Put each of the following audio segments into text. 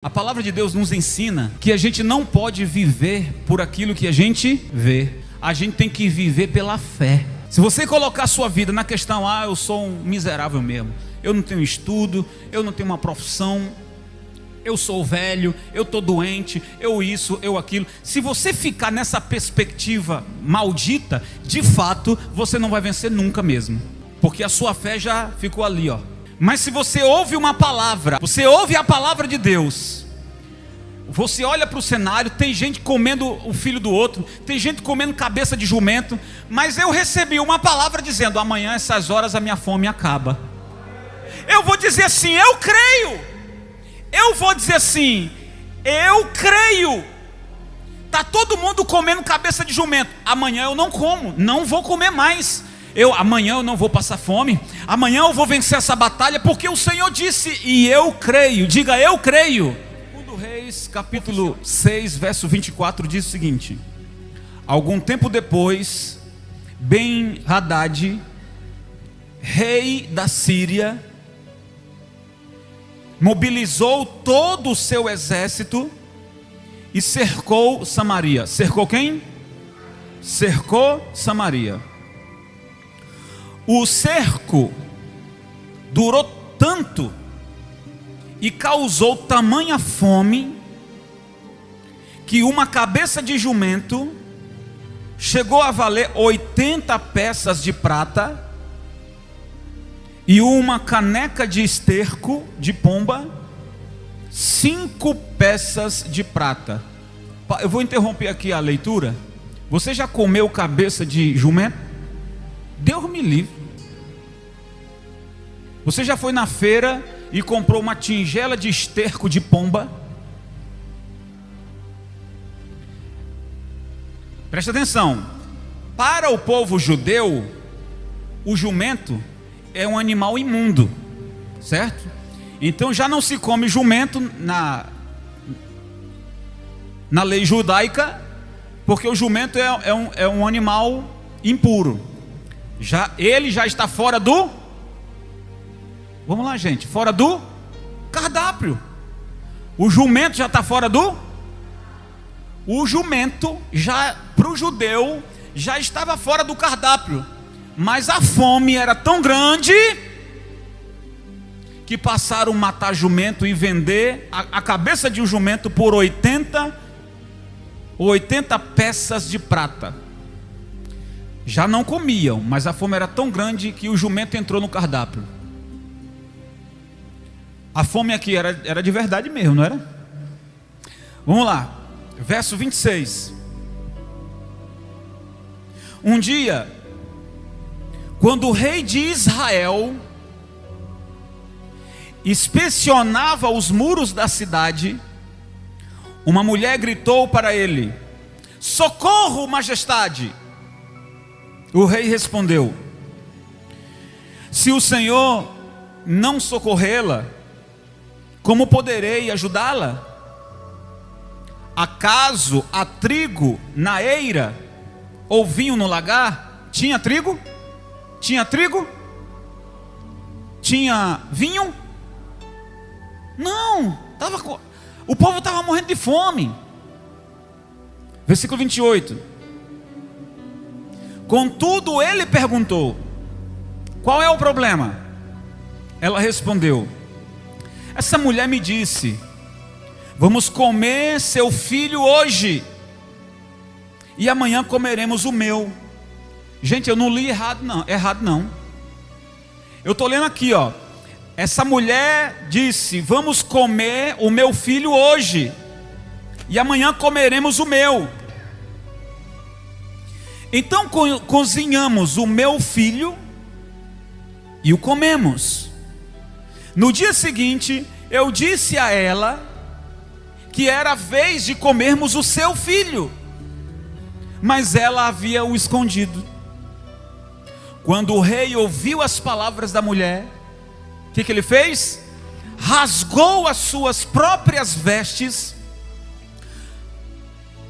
A palavra de Deus nos ensina que a gente não pode viver por aquilo que a gente vê. A gente tem que viver pela fé. Se você colocar a sua vida na questão, eu sou um miserável mesmo, eu não tenho estudo, eu não tenho uma profissão, eu sou velho, eu estou doente, eu isso, eu aquilo. Se você ficar nessa perspectiva maldita, de fato, você não vai vencer nunca mesmo, porque a sua fé já ficou ali, ó. Mas se você ouve uma palavra, você ouve a palavra de Deus, você olha para o cenário, tem gente comendo o filho do outro, tem gente comendo cabeça de jumento, mas eu recebi uma palavra dizendo: amanhã essas horas a minha fome acaba. Eu vou dizer assim: eu creio. Eu vou dizer assim: eu creio. Está todo mundo comendo cabeça de jumento, amanhã eu não como, não vou comer mais. Amanhã eu não vou passar fome, amanhã eu vou vencer essa batalha, porque o Senhor disse, e eu creio. Diga: eu creio. 2 Reis, capítulo 6, verso 24, diz o seguinte: algum tempo depois, Ben-Hadad, rei da Síria, mobilizou todo o seu exército e cercou Samaria. Cercou quem? Cercou Samaria. O cerco durou tanto e causou tamanha fome que uma cabeça de jumento chegou a valer 80 peças de prata e uma caneca de esterco de pomba 5 peças de prata. Eu vou interromper aqui a leitura. Você já comeu cabeça de jumento? Deus me livre. Você já foi na feira e comprou uma tigela de esterco de pomba? Presta atenção. Para o povo judeu, o jumento é um animal imundo, certo? Então já não se come jumento na lei judaica, porque o jumento é um animal impuro. Ele já está fora do... Vamos lá, gente, fora do cardápio. O jumento já está fora do... O jumento, para o judeu, já estava fora do cardápio. Mas a fome era tão grande que passaram a matar jumento e vender a cabeça de um jumento por 80 peças de prata. Já não comiam, mas a fome era tão grande que o jumento entrou no cardápio. A fome aqui era de verdade mesmo, não era? Vamos lá, verso 26. Um dia, quando o rei de Israel inspecionava os muros da cidade, uma mulher gritou para ele: socorro, majestade! O rei respondeu: se o Senhor não socorrê-la, como poderei ajudá-la? Acaso há trigo na eira ou vinho no lagar? Tinha trigo? Tinha trigo? Tinha vinho? Não, o povo estava morrendo de fome. Versículo 28. Contudo ele perguntou: qual é o problema? Ela respondeu: essa mulher me disse: vamos comer seu filho hoje, e amanhã comeremos o meu. Gente, eu não li errado não. Eu estou lendo aqui, ó. Essa mulher disse: vamos comer o meu filho hoje, e amanhã comeremos o meu. Então cozinhamos o meu filho e o comemos. No dia seguinte, eu disse a ela que era a vez de comermos o seu filho, mas ela havia o escondido. Quando o rei ouviu as palavras da mulher, o que ele fez? Rasgou as suas próprias vestes,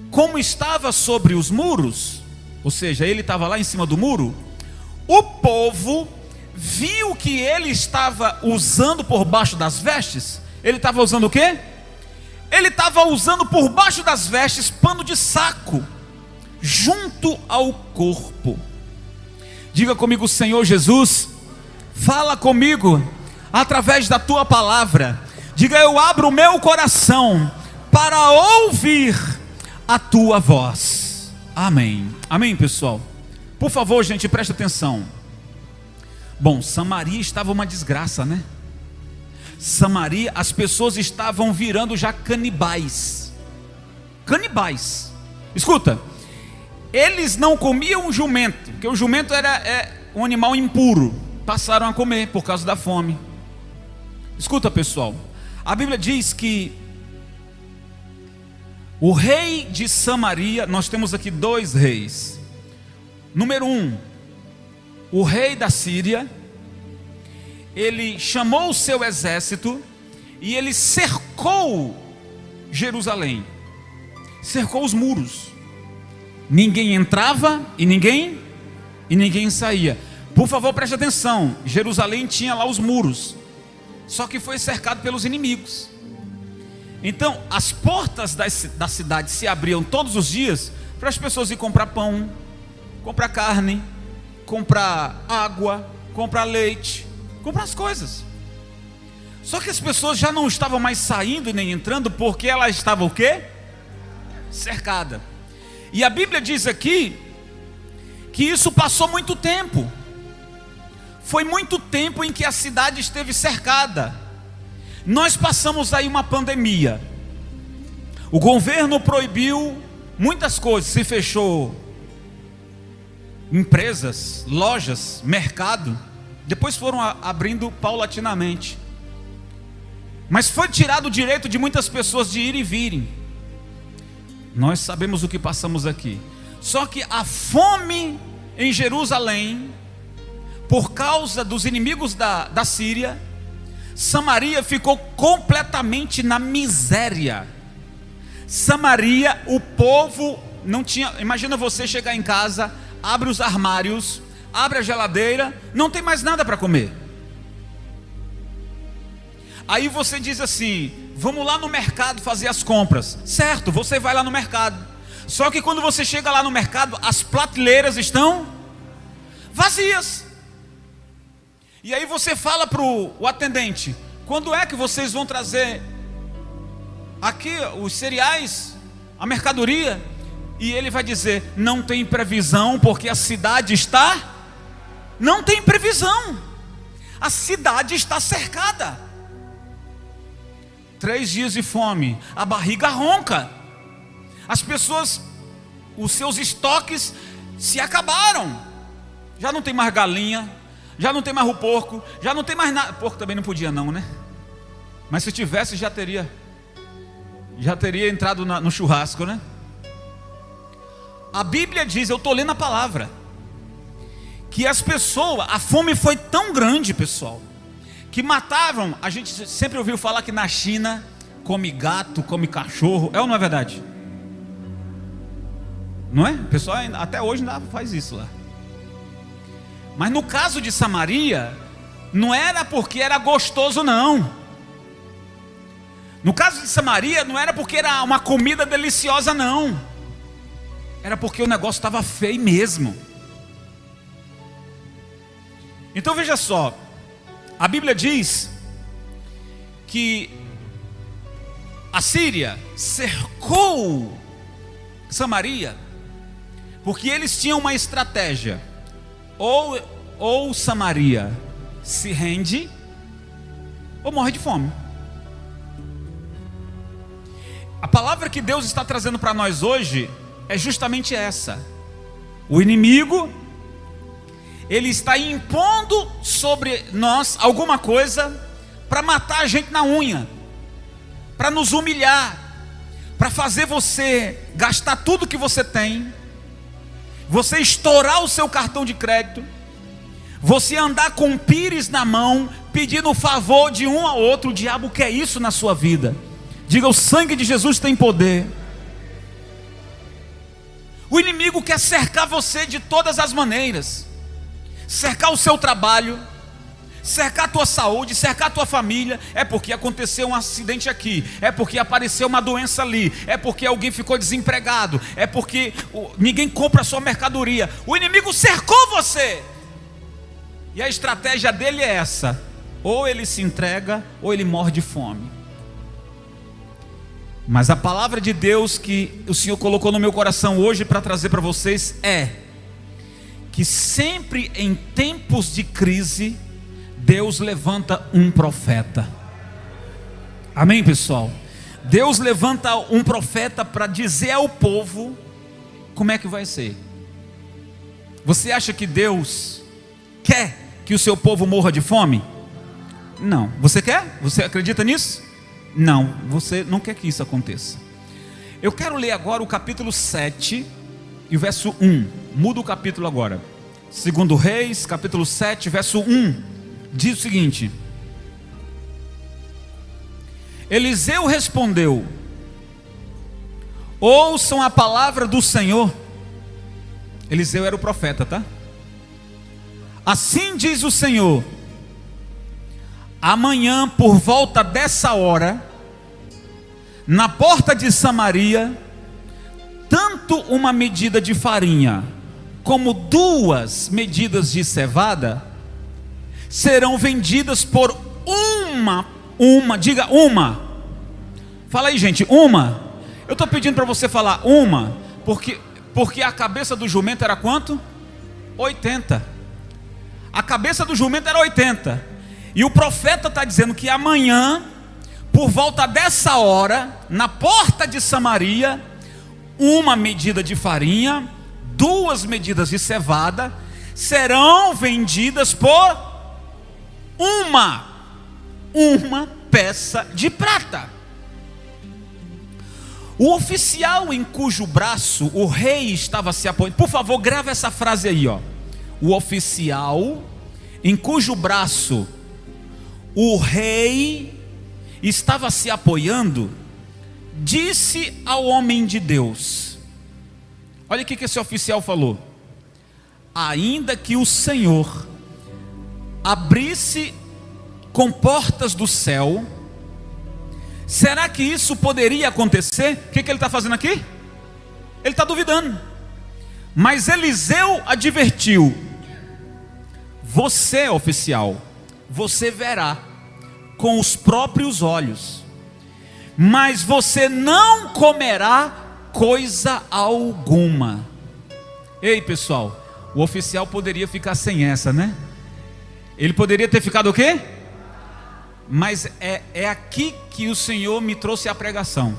como estava sobre os muros, ou seja, ele estava lá em cima do muro. O povo viu que ele estava usando por baixo das vestes. Ele estava usando o quê? ele estava usando por baixo das vestes pano de saco, junto ao corpo. Diga comigo: Senhor Jesus, fala comigo através da tua palavra. Diga: eu abro o meu coração para ouvir a tua voz. Amém. Amém, pessoal. Por favor, gente, presta atenção. Bom, Samaria estava uma desgraça, né? Samaria, as pessoas estavam virando já canibais. Canibais. Escuta, eles não comiam jumento, porque o jumento era um animal impuro. Passaram a comer por causa da fome. Escuta, pessoal, a Bíblia diz que o rei de Samaria, nós temos aqui dois reis. Número 1, o rei da Síria, ele chamou o seu exército e ele cercou Jerusalém, cercou os muros. Ninguém entrava e ninguém saía. Por favor, preste atenção. Jerusalém tinha lá os muros, só que foi cercado pelos inimigos. Então as portas da cidade se abriam todos os dias para as pessoas ir comprar pão, comprar carne, comprar água, comprar leite, comprar as coisas. Só que as pessoas já não estavam mais saindo e nem entrando, porque ela estava o quê? Cercada. E a Bíblia diz aqui que isso passou muito tempo. Foi muito tempo em que a cidade esteve cercada. Nós passamos aí uma pandemia. O governo proibiu muitas coisas, se fechou empresas, lojas, mercado. Depois foram abrindo paulatinamente. Mas foi tirado o direito de muitas pessoas de ir e virem. Nós sabemos o que passamos aqui. Só que a fome em Jerusalém, por causa dos inimigos da Síria, Samaria ficou completamente na miséria. Samaria, o povo não tinha. Imagina você chegar em casa, abre os armários, abre a geladeira, não tem mais nada para comer. Aí você diz assim: vamos lá no mercado fazer as compras. Certo, você vai lá no mercado. Só que quando você chega lá no mercado, as prateleiras estão vazias. E aí você fala para o atendente: quando é que vocês vão trazer aqui os cereais, a mercadoria? E ele vai dizer: não tem previsão, porque a cidade está... Não tem previsão. A cidade está cercada. 3 dias de fome, a barriga ronca. As pessoas, os seus estoques se acabaram. Já não tem mais galinha, já não tem mais o porco, já não tem mais nada. Porco também não podia não, né? Mas se tivesse já teria entrado no churrasco, né? A Bíblia diz, eu estou lendo a palavra, que as pessoas, a fome foi tão grande, pessoal, que matavam. A gente sempre ouviu falar que na China come gato, come cachorro. É ou não é verdade? Não é? O pessoal até hoje ainda faz isso lá. Mas no caso de Samaria, não era porque era gostoso, não. No caso de Samaria, não era porque era uma comida deliciosa, não. Era porque o negócio estava feio mesmo. Então veja só, a Bíblia diz que a Síria cercou Samaria, porque eles tinham uma estratégia: ou Samaria se rende, ou morre de fome. A palavra que Deus está trazendo para nós hoje é justamente essa. O inimigo, ele está impondo sobre nós alguma coisa para matar a gente na unha, para nos humilhar, para fazer você gastar tudo que você tem, você estourar o seu cartão de crédito, você andar com um pires na mão, pedindo favor de um ao outro. O diabo quer isso na sua vida. Diga: o sangue de Jesus tem poder. O inimigo quer cercar você de todas as maneiras, cercar o seu trabalho, cercar a tua saúde, cercar a tua família, é porque aconteceu um acidente aqui, é porque apareceu uma doença ali, é porque alguém ficou desempregado, é porque ninguém compra a sua mercadoria. O inimigo cercou você, e a estratégia dele é essa: ou ele se entrega, ou ele morre de fome. Mas a palavra de Deus que o Senhor colocou no meu coração hoje para trazer para vocês é que sempre em tempos de crise, Deus levanta um profeta. Amém, pessoal? Deus levanta um profeta para dizer ao povo como é que vai ser. Você acha que Deus quer que o seu povo morra de fome? Não. Você quer? Você acredita nisso? Não, você não quer que isso aconteça. Eu quero ler agora o capítulo 7 e o verso 1. Muda o capítulo agora. 2 Reis, capítulo 7, verso 1. Diz o seguinte: Eliseu respondeu: ouçam a palavra do Senhor. Eliseu era o profeta, tá? Assim diz o Senhor: amanhã por volta dessa hora, na porta de Samaria, tanto uma medida de farinha como 2 medidas de cevada serão vendidas por diga uma. Fala aí, gente, uma. Eu estou pedindo para você falar uma, porque a cabeça do jumento era quanto? 80. A cabeça do jumento era 80. E o profeta está dizendo que amanhã, por volta dessa hora, na porta de Samaria, 1 medida de farinha, 2 medidas de cevada serão vendidas por uma peça de prata. O oficial em cujo braço o rei estava se apoiando, por favor, grava essa frase aí, ó. O oficial em cujo braço o rei estava se apoiando, disse ao homem de Deus: olha o que esse oficial falou: ainda que o Senhor abrisse com portas do céu, será que isso poderia acontecer? O que ele está fazendo aqui? Ele está duvidando. Mas Eliseu advertiu: você, oficial, você verá com os próprios olhos, mas você não comerá coisa alguma. Ei, pessoal, o oficial poderia ficar sem essa, né? Ele poderia ter ficado o quê? Mas é aqui que o Senhor me trouxe a pregação.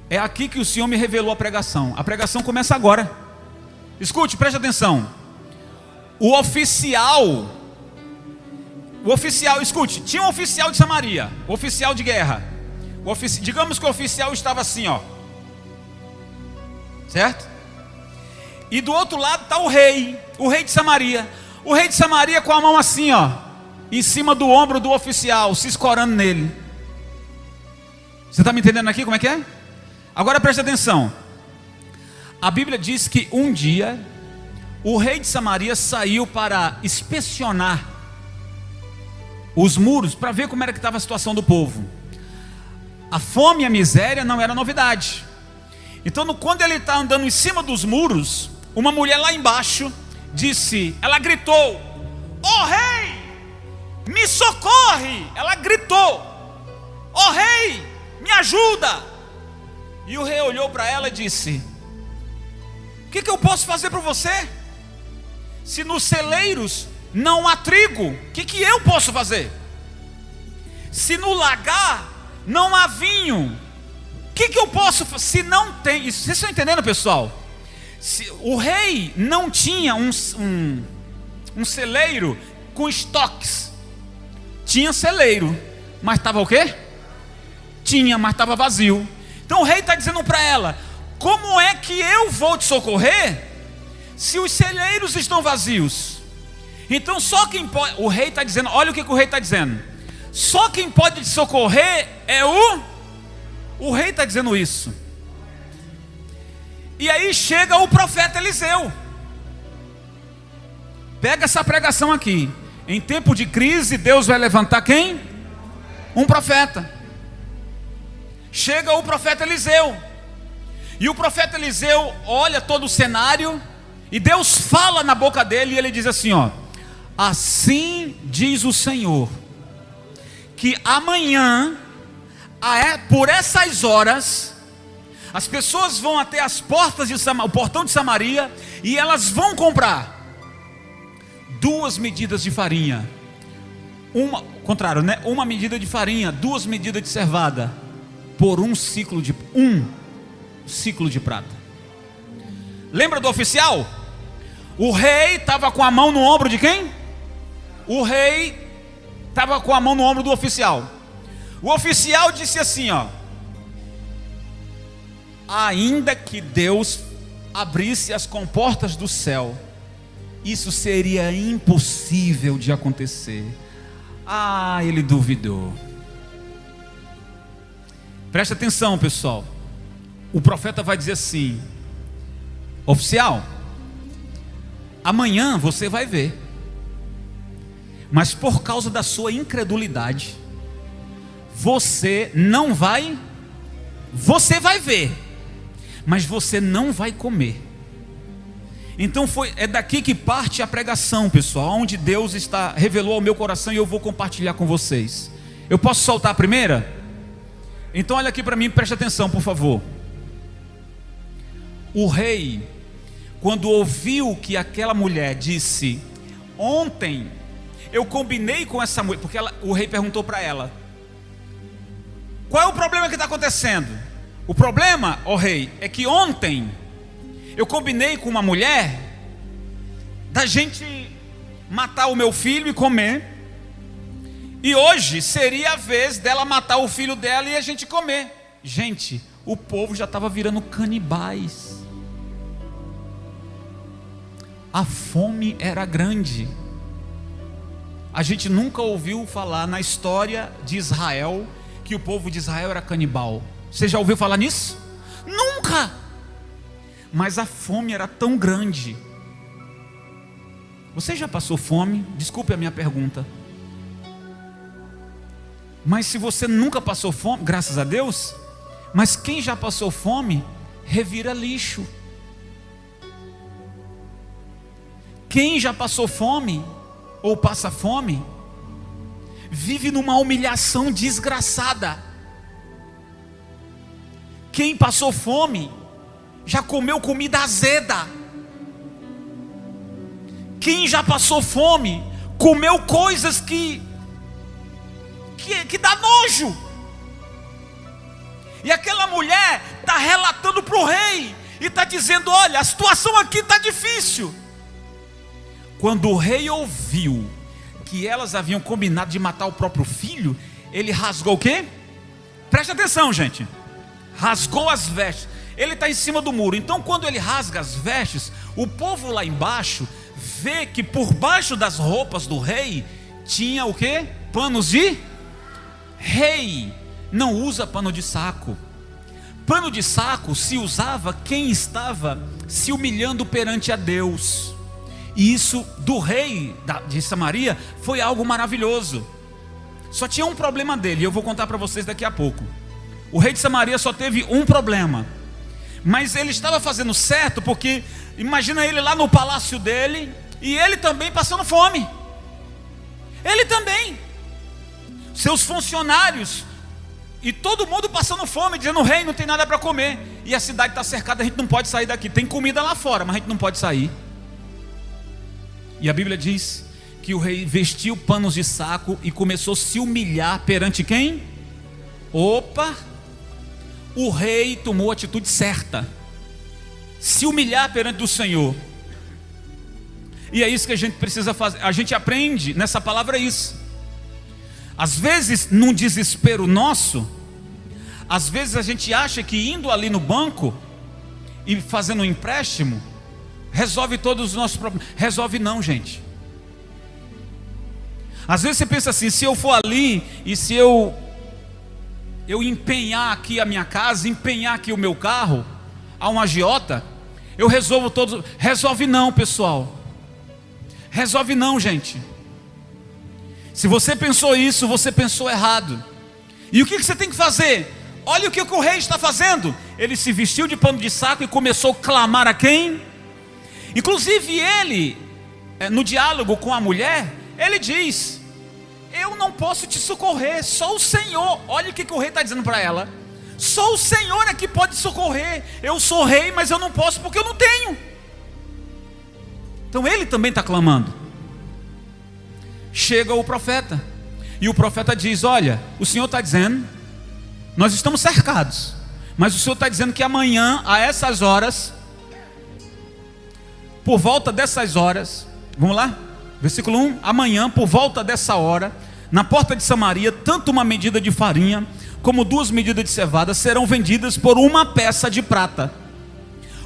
É aqui que o Senhor me revelou a pregação. A pregação começa agora. Escute, preste atenção. O oficial, escute, tinha um oficial de Samaria, oficial de guerra. Digamos que o oficial estava assim, ó, certo? E do outro lado está o rei de Samaria. O rei de Samaria com a mão assim, ó, em cima do ombro do oficial, se escorando nele. Você está me entendendo aqui como é que é? Agora preste atenção. A Bíblia diz que um dia o rei de Samaria saiu para inspecionar os muros, para ver como era que estava a situação do povo. A fome e a miséria não era novidade. Então quando ele está andando em cima dos muros, uma mulher lá embaixo ela gritou: ó rei, me socorre. Ela gritou: ó rei, me ajuda. E o rei olhou para ela e disse: o que eu posso fazer por você? Se nos celeiros não há trigo, o que eu posso fazer? Se no lagar não há vinho, o que eu posso fazer? Se não tem, vocês estão entendendo, pessoal? O rei não tinha um celeiro com estoques. Tinha celeiro, mas estava o quê? Tinha, mas estava vazio. Então o rei está dizendo para ela: como é que eu vou te socorrer se os celeiros estão vazios? Então só quem pode, o rei está dizendo, olha o que o rei está dizendo: só quem pode te socorrer é o rei está dizendo isso. E aí chega o profeta Eliseu. Pega essa pregação aqui. Em tempo de crise, Deus vai levantar quem? Um profeta. Chega o profeta Eliseu. E o profeta Eliseu olha todo o cenário, e Deus fala na boca dele, e ele diz assim, ó: assim diz o Senhor, que amanhã, por essas horas, as pessoas vão até as portas de o portão de Samaria, e elas vão comprar 2 medidas de farinha, uma medida de farinha, 2 medidas de cevada, por um ciclo de prata. Lembra do oficial? O rei estava com a mão no ombro de quem? O rei estava com a mão no ombro do oficial. O oficial disse assim, ó: ainda que Deus abrisse as comportas do céu, isso seria impossível de acontecer. Ele duvidou. Presta atenção, pessoal. O profeta vai dizer assim: oficial, amanhã você vai ver, mas por causa da sua incredulidade, você vai ver, mas você não vai comer. Então é daqui que parte a pregação, pessoal, onde Deus revelou ao meu coração, e eu vou compartilhar com vocês. Eu posso soltar a primeira? Então olha aqui para mim, preste atenção, por favor. O rei, quando ouviu que aquela mulher disse: ontem eu combinei com essa mulher, porque o rei perguntou para ela: qual é o problema que está acontecendo? O problema, ó rei, é que ontem eu combinei com uma mulher da gente matar o meu filho e comer, e hoje seria a vez dela matar o filho dela e a gente comer. Gente, o povo já estava virando canibais. A fome era grande. A gente nunca ouviu falar na história de Israel que o povo de Israel era canibal. Você já ouviu falar nisso? Nunca! Mas a fome era tão grande. Você já passou fome? Desculpe a minha pergunta. Mas se você nunca passou fome, graças a Deus, mas quem já passou fome, revira lixo. Quem já passou fome, ou passa fome, vive numa humilhação desgraçada. Quem passou fome, já comeu comida azeda. Quem já passou fome, comeu coisas que dá nojo. E aquela mulher está relatando para o rei, e está dizendo: olha, a situação aqui está difícil. Quando o rei ouviu que elas haviam combinado de matar o próprio filho, ele rasgou o quê? Preste atenção, gente. Rasgou as vestes. Ele está em cima do muro. Então quando ele rasga as vestes, o povo lá embaixo vê que por baixo das roupas do rei tinha o quê? Panos de rei. Não usa pano de saco. Pano de saco se usava quem estava se humilhando perante a Deus. E isso do rei de Samaria foi algo maravilhoso. Só tinha um problema dele, e eu vou contar para vocês daqui a pouco. O rei de Samaria só teve um problema, mas ele estava fazendo certo, porque imagina ele lá no palácio dele, e ele também passando fome. Ele também, seus funcionários e todo mundo passando fome, dizendo: rei, não tem nada para comer, e a cidade está cercada, a gente não pode sair daqui. Tem comida lá fora, mas a gente não pode sair. E a Bíblia diz que o rei vestiu panos de saco e começou a se humilhar perante quem? Opa! O rei tomou a atitude certa, se humilhar perante o Senhor. E é isso que a gente precisa fazer. A gente aprende nessa palavra isso. Às vezes, num desespero nosso, às vezes a gente acha que indo ali no banco e fazendo um empréstimo resolve todos os nossos problemas. Resolve não, gente. Às vezes você pensa assim: se eu for ali e se eu empenhar aqui a minha casa, empenhar aqui o meu carro a um agiota, eu resolvo todos. Resolve não, pessoal. Resolve não, gente. Se você pensou isso, você pensou errado. E o que você tem que fazer? Olha o que o rei está fazendo. Ele se vestiu de pano de saco e começou a clamar a quem? Inclusive ele, no diálogo com a mulher, ele diz: eu não posso te socorrer, só o Senhor. Olha o que o rei está dizendo para ela: só o Senhor é que pode socorrer. Eu sou rei, mas eu não posso porque eu não tenho. Então ele também está clamando. Chega o profeta, e o profeta diz: olha, o Senhor está dizendo, nós estamos cercados, mas o Senhor está dizendo que amanhã, a essas horas, por volta dessas horas, vamos lá, versículo 1, amanhã, por volta dessa hora, na porta de Samaria, tanto uma medida de farinha, como 2 medidas de cevada, serão vendidas por 1 peça de prata.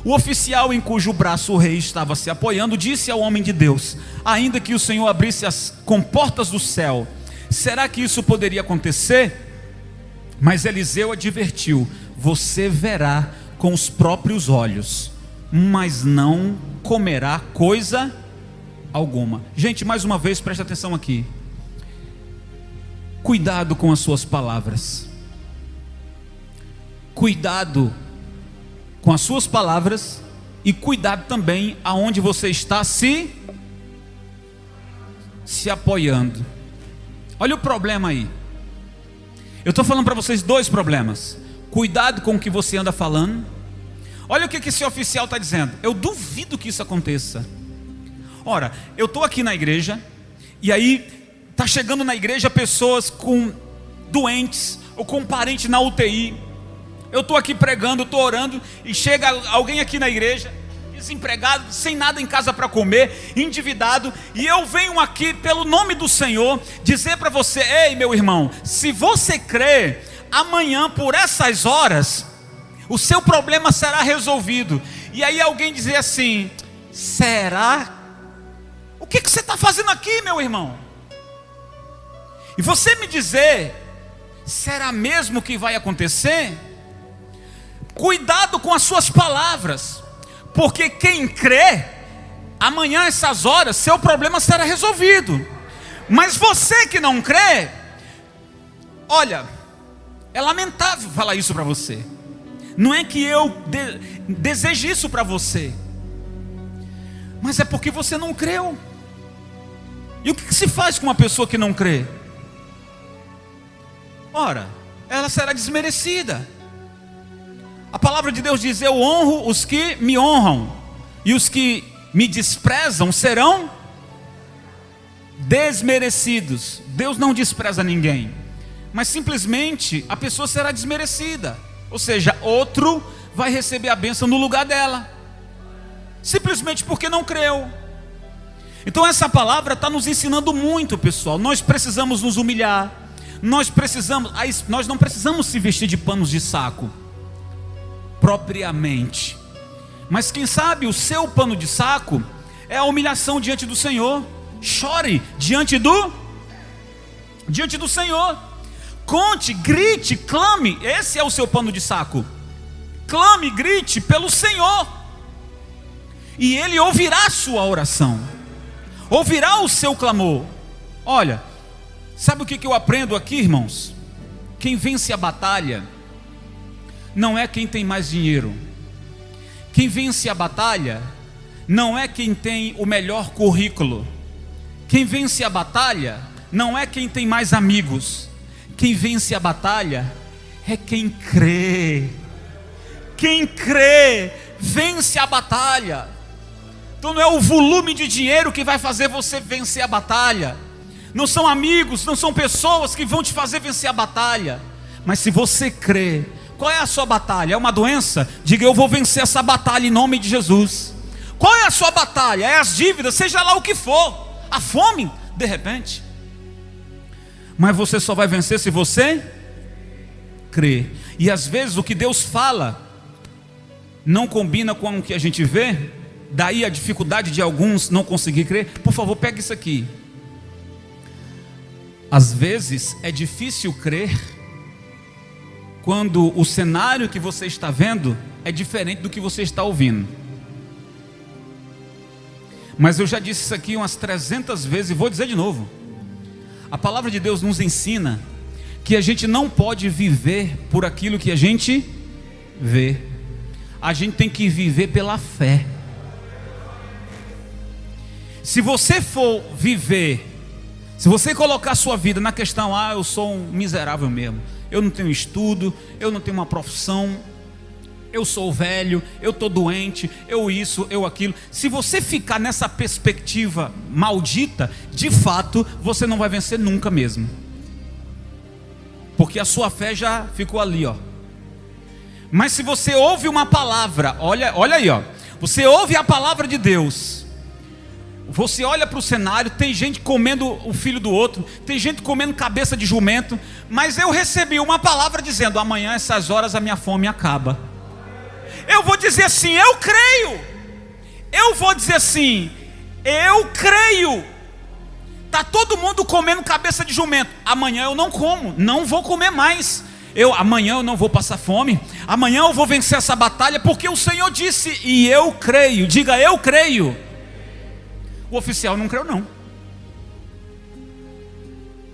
O oficial em cujo braço o rei estava se apoiando, disse ao homem de Deus: ainda que o Senhor abrisse as comportas do céu, será que isso poderia acontecer? Mas Eliseu advertiu: você verá com os próprios olhos, mas não comerá coisa alguma. Gente, mais uma vez, preste atenção aqui. Cuidado com as suas palavras. Cuidado com as suas palavras. E cuidado também aonde você está se apoiando. Olha o problema aí. Eu estou falando para vocês 2 problemas. Cuidado com o que você anda falando. Olha o que esse oficial está dizendo. Eu duvido que isso aconteça. Ora, eu estou aqui na igreja, e aí está chegando na igreja pessoas com doentes, ou com um parente na UTI. Eu estou aqui pregando, estou orando, e chega alguém aqui na igreja, desempregado, sem nada em casa para comer, endividado, e eu venho aqui pelo nome do Senhor dizer para você: ei meu irmão, se você crê, amanhã por essas horas o seu problema será resolvido. E aí alguém dizer assim: será? O que você está fazendo aqui, meu irmão? E você me dizer: será mesmo que vai acontecer? Cuidado com as suas palavras, porque quem crê, amanhã essas horas seu problema será resolvido. Mas você que não crê, olha, é lamentável falar isso para você. Não é que eu deseje isso para você, mas é porque você não creu. E o que se faz com uma pessoa que não crê? Ora, ela será desmerecida. A palavra de Deus diz: eu honro os que me honram, e os que me desprezam serão desmerecidos. Deus não despreza ninguém, mas simplesmente a pessoa será desmerecida. Ou seja, outro vai receber a bênção no lugar dela, simplesmente porque não creu. Então essa palavra está nos ensinando muito, pessoal. Nós precisamos nos humilhar. Nós não precisamos se vestir de panos de saco propriamente, mas quem sabe o seu pano de saco é a humilhação diante do Senhor. Chore diante do Senhor. Conte, grite, clame. Esse é o seu pano de saco. Clame, grite pelo Senhor, e Ele ouvirá a sua oração, ouvirá o seu clamor. Olha, sabe o que eu aprendo aqui, irmãos? Quem vence a batalha não é quem tem mais dinheiro. Quem vence a batalha não é quem tem o melhor currículo. Quem vence a batalha não é quem tem mais amigos. Quem vence a batalha é quem crê. Quem crê vence a batalha. Então não é o volume de dinheiro que vai fazer você vencer a batalha. Não são amigos, não são pessoas que vão te fazer vencer a batalha. Mas se você crê, qual é a sua batalha? É uma doença? Diga: eu vou vencer essa batalha em nome de Jesus. Qual é a sua batalha? É as dívidas, seja lá o que for. A fome, de repente. Mas você só vai vencer se você crê. E às vezes o que Deus fala não combina com o que a gente vê. Daí a dificuldade de alguns não conseguir crer. Por favor, pegue isso aqui. Às vezes é difícil crer quando o cenário que você está vendo é diferente do que você está ouvindo. Mas eu já disse isso aqui umas 300 vezes e vou dizer de novo. A palavra de Deus nos ensina que a gente não pode viver por aquilo que a gente vê. A gente tem que viver pela fé. Se você for viver, se você colocar a sua vida na questão, eu sou um miserável mesmo, eu não tenho estudo, eu não tenho uma profissão, eu sou velho, eu estou doente, eu isso, eu aquilo. Se você ficar nessa perspectiva maldita, de fato, você não vai vencer nunca mesmo. Porque a sua fé já ficou ali, ó. Mas se você ouve uma palavra, olha aí, ó. Você ouve a palavra de Deus. Você olha para o cenário, tem gente comendo o filho do outro, tem gente comendo cabeça de jumento, mas eu recebi uma palavra dizendo: amanhã, essas horas, a minha fome acaba. Eu vou dizer assim: eu creio. Eu vou dizer assim: eu creio. Está todo mundo comendo cabeça de jumento. Amanhã eu não como, não vou comer mais. Amanhã eu não vou passar fome. Amanhã eu vou vencer essa batalha, porque o Senhor disse, e eu creio. Diga: eu creio. O oficial não creu não.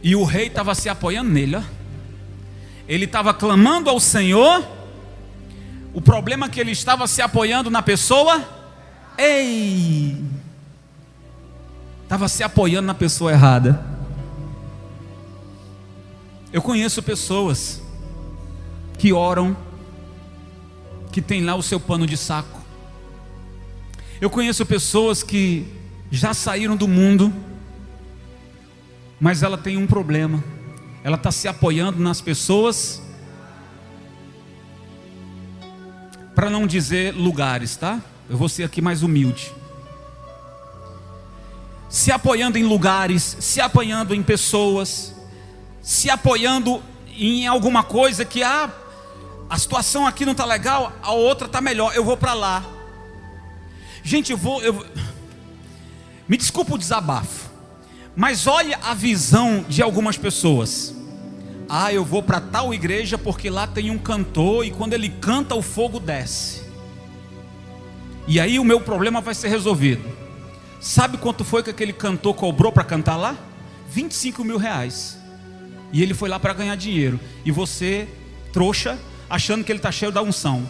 E o rei estava se apoiando nele, ó. Ele estava clamando ao Senhor. O problema é que ele estava se apoiando na pessoa. Estava se apoiando na pessoa errada. Eu conheço pessoas que oram, que tem lá o seu pano de saco. Eu conheço pessoas que já saíram do mundo, mas ela tem um problema. Ela está se apoiando nas pessoas, para não dizer lugares, tá? Eu vou ser aqui mais humilde. Se apoiando em lugares, se apoiando em pessoas, se apoiando em alguma coisa que a situação aqui não está legal, a outra está melhor, eu vou para lá. Gente, me desculpa o desabafo, mas olha a visão de algumas pessoas. Eu vou para tal igreja porque lá tem um cantor e quando ele canta o fogo desce. E aí o meu problema vai ser resolvido. Sabe quanto foi que aquele cantor cobrou para cantar lá? 25 mil reais. E ele foi lá para ganhar dinheiro. E você, trouxa, achando que ele está cheio da unção.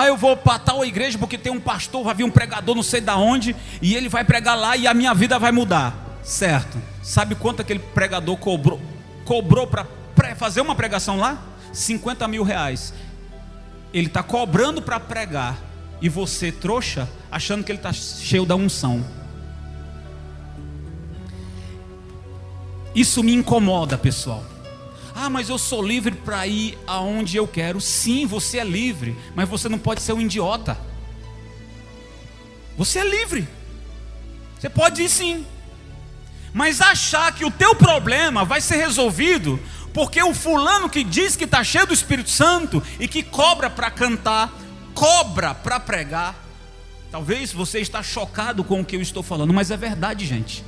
Eu vou para tal igreja porque tem um pastor, vai vir um pregador não sei da onde, e ele vai pregar lá e a minha vida vai mudar. Certo. Sabe quanto aquele pregador cobrou para fazer uma pregação lá? 50 mil reais. Ele está cobrando para pregar. E você, trouxa, achando que ele está cheio da unção. Isso me incomoda, pessoal. Mas eu sou livre para ir aonde eu quero. Sim, você é livre, mas você não pode ser um idiota. Você é livre. Você pode ir sim. Mas achar que o teu problema vai ser resolvido porque o fulano que diz que está cheio do Espírito Santo e que cobra para cantar, cobra para pregar. Talvez você está chocado com o que eu estou falando, mas é verdade, gente.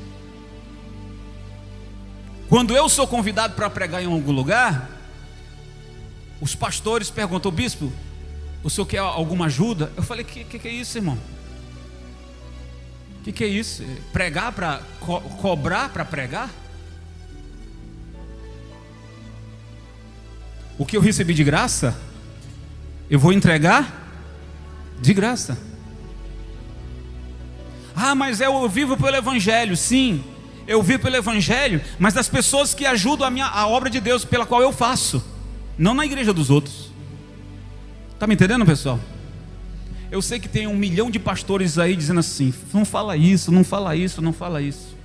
Quando eu sou convidado para pregar em algum lugar, os pastores perguntam: bispo, o senhor quer alguma ajuda? Eu falei: que é isso, irmão? Que é isso? Pregar para cobrar para pregar? O que eu recebi de graça, eu vou entregar de graça. Mas eu vivo pelo Evangelho. Sim, eu vivo pelo Evangelho, mas das pessoas que ajudam a obra de Deus pela qual eu faço, não na igreja dos outros. Está me entendendo, pessoal? Eu sei que tem 1 milhão de pastores aí dizendo assim: não fala isso, não fala isso, não fala isso.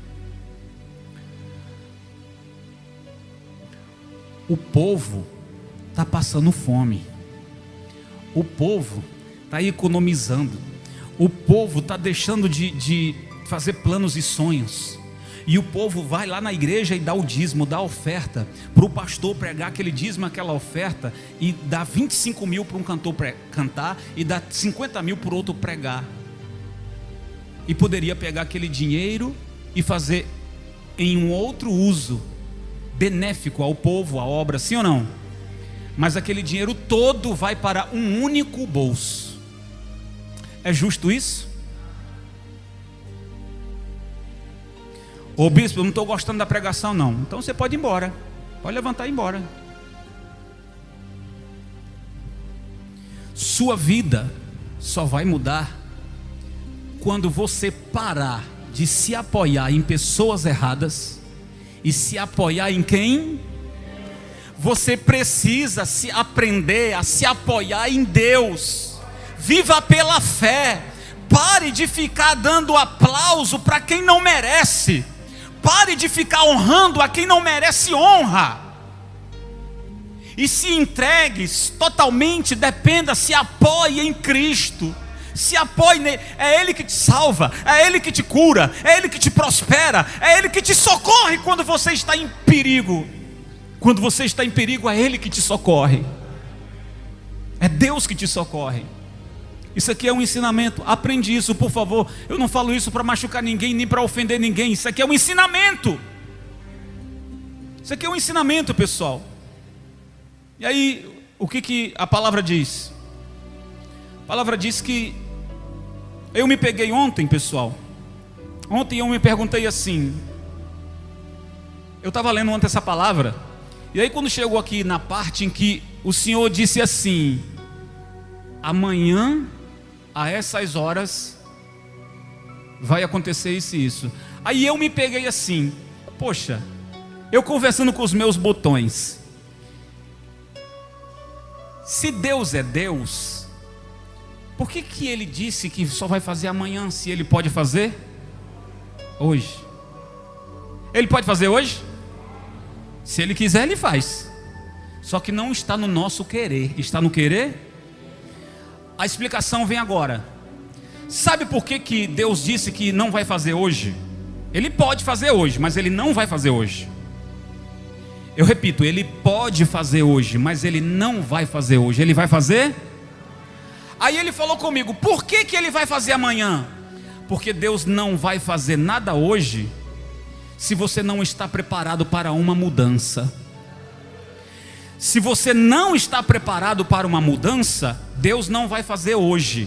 O povo está passando fome. O povo está economizando. O povo está deixando de fazer planos e sonhos. E o povo vai lá na igreja e dá o dízimo, dá a oferta para o pastor pregar aquele dízimo, aquela oferta, e dá 25 mil para um cantor cantar e dá 50 mil para o outro pregar. E poderia pegar aquele dinheiro e fazer em um outro uso benéfico ao povo, à obra, sim ou não? Mas aquele dinheiro todo vai para um único bolso. É justo isso? Ô bispo, eu não estou gostando da pregação não. Então você pode ir embora. Pode levantar e ir embora. Sua vida só vai mudar quando você parar de se apoiar em pessoas erradas e se apoiar em quem? Você precisa aprender a se apoiar em Deus. Viva pela fé. Pare de ficar dando aplauso para quem não merece. Pare de ficar honrando a quem não merece honra. E se entregue totalmente, dependa, se apoie em Cristo. Se apoie nele. É Ele que te salva, é Ele que te cura, é Ele que te prospera, é Ele que te socorre quando você está em perigo. Quando você está em perigo, é Ele que te socorre. É Deus que te socorre. Isso aqui é um ensinamento. Aprende isso, por favor. Eu não falo isso para machucar ninguém, nem para ofender ninguém. Isso aqui é um ensinamento. Isso aqui é um ensinamento, pessoal. E aí, o que a palavra diz? A palavra diz que eu me peguei ontem, pessoal. Ontem eu me perguntei assim. Eu estava lendo ontem essa palavra. E aí quando chegou aqui na parte em que o Senhor disse assim: amanhã, a essas horas, vai acontecer isso e isso. Aí eu me peguei assim, poxa, eu conversando com os meus botões. Se Deus é Deus, por que Ele disse que só vai fazer amanhã, se Ele pode fazer hoje? Ele pode fazer hoje? Se Ele quiser, Ele faz. Só que não está no nosso querer. Está no querer? A explicação vem agora. Sabe por que Deus disse que não vai fazer hoje? Ele pode fazer hoje, mas Ele não vai fazer hoje. Eu repito, Ele pode fazer hoje, mas Ele não vai fazer hoje. Ele vai fazer? Aí Ele falou comigo: por que Ele vai fazer amanhã? Porque Deus não vai fazer nada hoje se você não está preparado para uma mudança. Se você não está preparado para uma mudança, Deus não vai fazer hoje.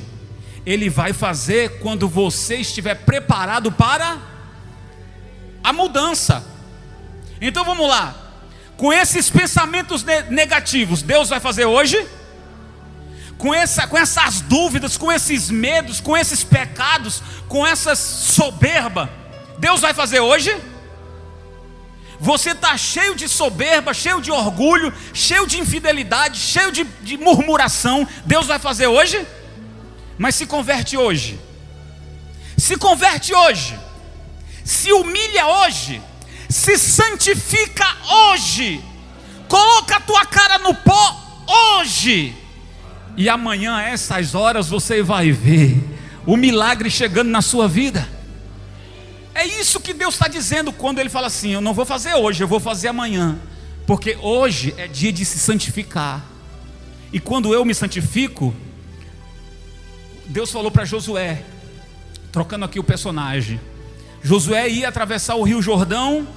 Ele vai fazer quando você estiver preparado para a mudança. Então vamos lá. Com esses pensamentos negativos, Deus vai fazer hoje? Com essas dúvidas, com esses medos, com esses pecados, com essa soberba, Deus vai fazer hoje? Você está cheio de soberba, cheio de orgulho, cheio de infidelidade, cheio de murmuração, Deus vai fazer hoje? Mas se converte hoje. Se converte hoje. Se humilha hoje. Se santifica hoje. Coloca a tua cara no pó hoje. E amanhã, a essas horas, você vai ver o milagre chegando na sua vida. É isso que Deus está dizendo quando Ele fala assim: eu não vou fazer hoje, eu vou fazer amanhã. Porque hoje é dia de se santificar. E quando eu me santifico, Deus falou para Josué, trocando aqui o personagem. Josué ia atravessar o rio Jordão,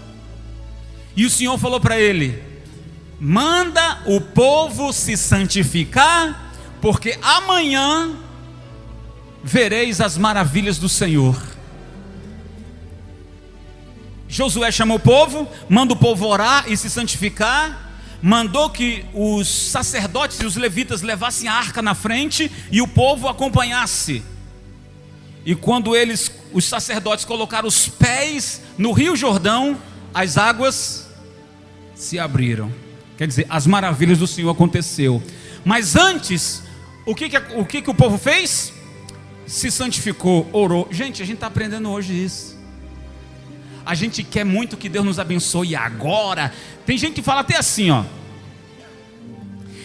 e o Senhor falou para ele: manda o povo se santificar, porque amanhã vereis as maravilhas do Senhor. Josué chamou o povo, manda o povo orar e se santificar, mandou que os sacerdotes e os levitas levassem a arca na frente e o povo acompanhasse. E quando os sacerdotes colocaram os pés no rio Jordão, as águas se abriram. Quer dizer, as maravilhas do Senhor aconteceu. Mas antes, o que o povo fez? Se santificou, orou. Gente, a gente está aprendendo hoje isso. A gente quer muito que Deus nos abençoe agora. Tem gente que fala até assim, ó: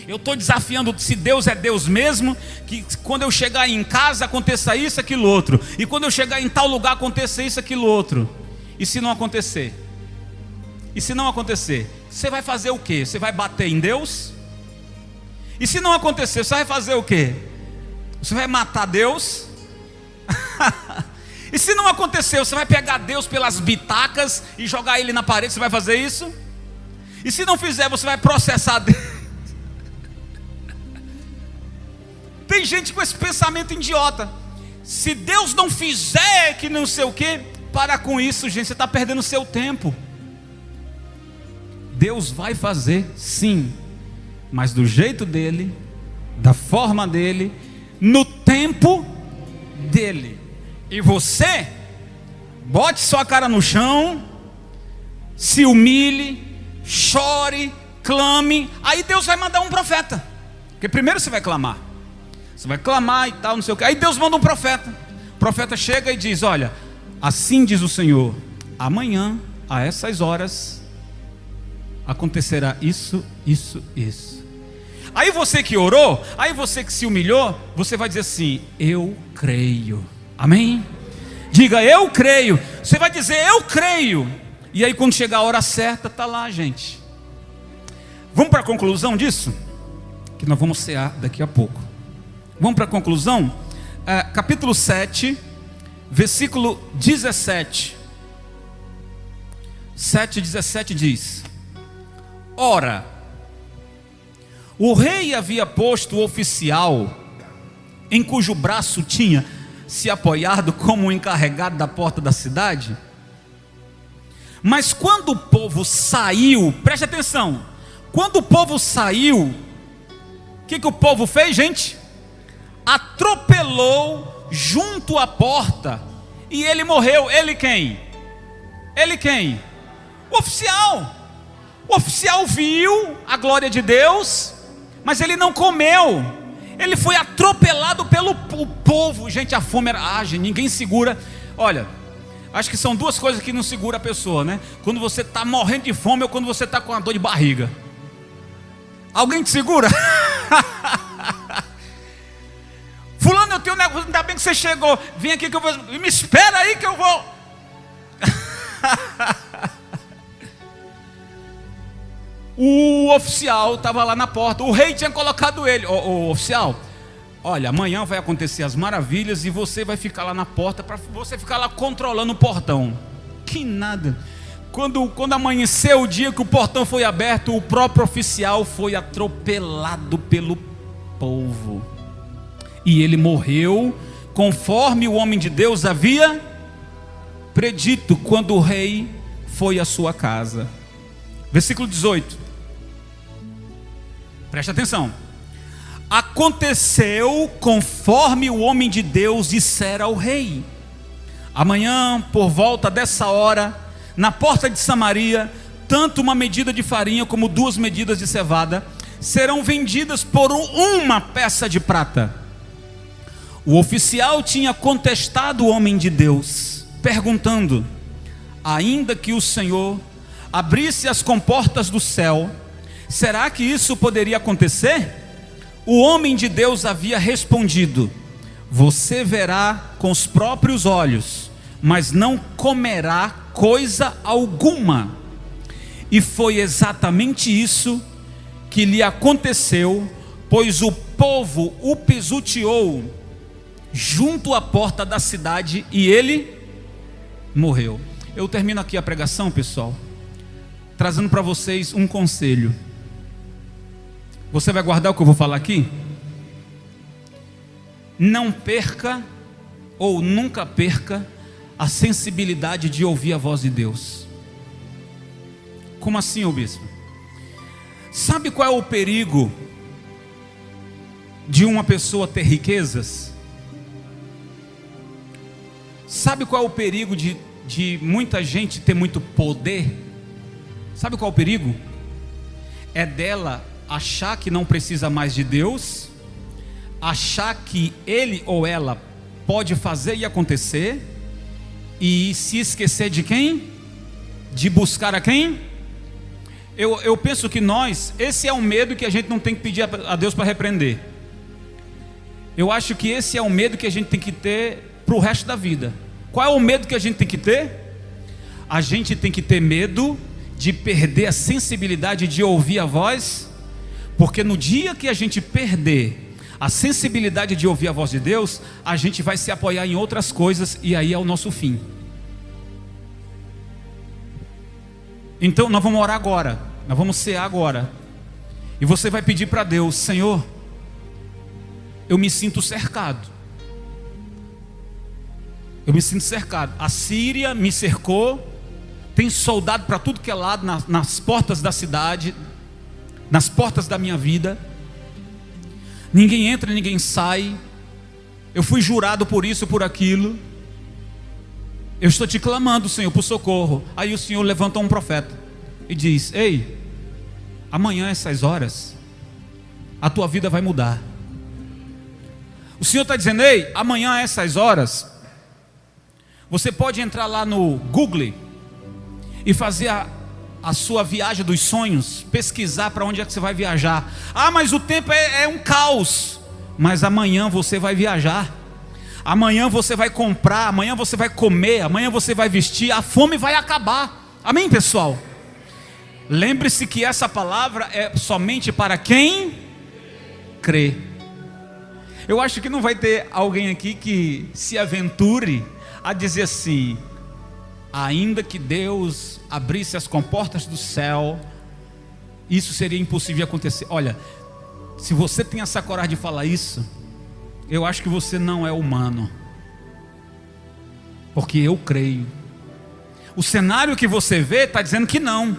eu estou desafiando, se Deus é Deus mesmo, que quando eu chegar em casa aconteça isso, aquilo, outro. E quando eu chegar em tal lugar aconteça isso, aquilo, outro. E se não acontecer? E se não acontecer? Você vai fazer o quê? Você vai bater em Deus? E se não acontecer, você vai fazer o quê? Você vai matar Deus? E se não acontecer, você vai pegar Deus pelas bitacas e jogar Ele na parede? Você vai fazer isso? E se não fizer, você vai processar Deus? Tem gente com esse pensamento idiota: se Deus não fizer que não sei o quê, Para com isso, gente, você está perdendo seu tempo. Deus vai fazer, sim, mas do jeito dele, da forma dele, no tempo dele. E você, bote sua cara no chão, se humilhe, chore, clame. Aí Deus vai mandar um profeta, porque primeiro você vai clamar e tal, não sei o que. Aí Deus manda um profeta. O profeta chega e diz: olha, assim diz o Senhor, amanhã, a essas horas, acontecerá isso. Aí você que orou, aí você que se humilhou, você vai dizer assim: eu creio. Amém? Diga: eu creio. Você vai dizer: eu creio. E aí quando chegar a hora certa, está lá, gente. Vamos para a conclusão disso? Que nós vamos cear daqui a pouco. Vamos para a conclusão? Capítulo 7, versículo 17. 7:17 diz: ora, o rei havia posto o oficial, em cujo braço tinha se apoiado como um encarregado da porta da cidade. Mas quando o povo saiu, preste atenção, quando o povo saiu, o que o povo fez, gente? Atropelou junto à porta, e ele morreu. Ele quem? O oficial. O oficial viu a glória de Deus, mas ele não comeu. Ele foi atropelado pelo povo. Gente, a fome era... gente, ninguém segura. Olha, acho que são duas coisas que não segura a pessoa, né? Quando você está morrendo de fome ou quando você está com uma dor de barriga. Alguém te segura? Fulano, eu tenho um negócio, ainda bem que você chegou. Vem aqui que eu vou... me espera aí que eu vou... O oficial estava lá na porta. O rei tinha colocado ele. O oficial, olha, amanhã vai acontecer as maravilhas e você vai ficar lá na porta, para você ficar lá controlando o portão. Que nada. Quando amanheceu o dia que o portão foi aberto, o próprio oficial foi atropelado pelo povo, e ele morreu conforme o homem de Deus havia predito, quando o rei foi à sua casa. Versículo 18. Preste atenção. Aconteceu conforme o homem de Deus dissera ao rei. Amanhã, por volta dessa hora, na porta de Samaria, tanto uma medida de farinha como 2 medidas de cevada serão vendidas por uma peça de prata. O oficial tinha contestado o homem de Deus, perguntando: ainda que o Senhor abrisse as comportas do céu, será que isso poderia acontecer? O homem de Deus havia respondido: você verá com os próprios olhos, mas não comerá coisa alguma. E foi exatamente isso que lhe aconteceu, pois o povo o pisoteou junto à porta da cidade e ele morreu. Eu termino aqui a pregação, pessoal, trazendo para vocês um conselho. Você vai guardar o que eu vou falar aqui? Não perca, ou nunca perca, a sensibilidade de ouvir a voz de Deus. Como assim, ô bispo? Sabe qual é o perigo de uma pessoa ter riquezas? Sabe qual é o perigo de muita gente ter muito poder? Sabe qual é o perigo? É dela achar que não precisa mais de Deus, achar que ele ou ela pode fazer e acontecer, e se esquecer de quem? De buscar a quem? Eu penso que esse é um medo que a gente não tem que pedir a Deus para repreender. Eu acho que esse é um medo que a gente tem que ter para o resto da vida. Qual é o medo que a gente tem que ter? A gente tem que ter medo de perder a sensibilidade de ouvir a voz, porque no dia que a gente perder a sensibilidade de ouvir a voz de Deus, a gente vai se apoiar em outras coisas, e aí é o nosso fim. Então nós vamos orar agora, nós vamos cear agora, e você vai pedir para Deus: Senhor, eu me sinto cercado, Eu me sinto cercado. A Síria me cercou. Tem soldado para tudo que é lado, nas portas da cidade, nas portas da minha vida. Ninguém entra, ninguém sai. Eu fui jurado por isso, por aquilo. Eu estou te clamando, Senhor, por socorro. Aí o Senhor levantou um profeta e diz: ei, amanhã essas horas a tua vida vai mudar. O Senhor está dizendo: ei, amanhã essas horas você pode entrar lá no Google e fazer a sua viagem dos sonhos, pesquisar para onde é que você vai viajar. Ah, mas o tempo é um caos. Mas amanhã você vai viajar. Amanhã você vai comprar, amanhã você vai comer, amanhã você vai vestir, a fome vai acabar. Amém, pessoal? Lembre-se que essa palavra é somente para quem crê. Eu acho que não vai ter alguém aqui que se aventure a dizer assim: ainda que Deus abrisse as comportas do céu, isso seria impossível de acontecer. Olha, se você tem essa coragem de falar isso, eu acho que você não é humano, porque eu creio. O cenário que você vê está dizendo que não,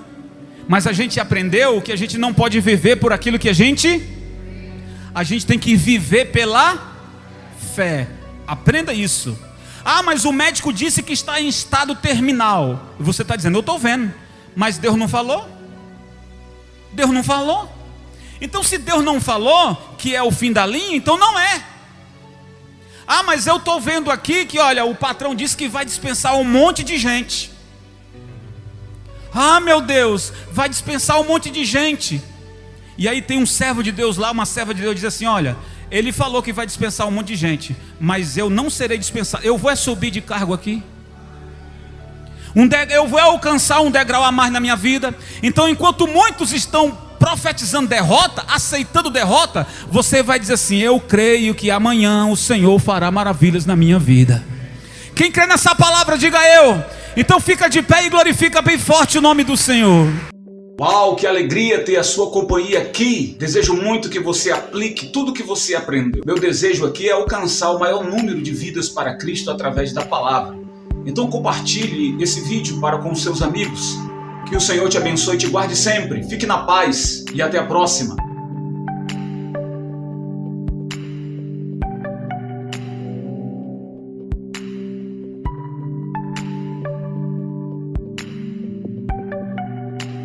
mas a gente aprendeu que a gente não pode viver por aquilo que a gente tem que viver pela fé. Aprenda isso. Ah, mas o médico disse que está em estado terminal, e você está dizendo: eu estou vendo, mas Deus não falou? Deus não falou? Então, se Deus não falou que é o fim da linha, então não é. Ah, mas eu estou vendo aqui que, olha, o patrão disse que vai dispensar um monte de gente. Ah, meu Deus, vai dispensar um monte de gente. E aí tem um servo de Deus lá, uma serva de Deus, diz assim: olha, ele falou que vai dispensar um monte de gente, mas eu não serei dispensado. Eu vou subir de cargo aqui. Eu vou alcançar um degrau a mais na minha vida. Então, enquanto muitos estão profetizando derrota, aceitando derrota, você vai dizer assim: eu creio que amanhã o Senhor fará maravilhas na minha vida. Quem crê nessa palavra, diga eu. Então fica de pé e glorifica bem forte o nome do Senhor. Uau, que alegria ter a sua companhia aqui. Desejo muito que você aplique tudo que você aprendeu. Meu desejo aqui é alcançar o maior número de vidas para Cristo através da palavra. Então compartilhe esse vídeo para com seus amigos. Que o Senhor te abençoe e te guarde sempre. Fique na paz e até a próxima.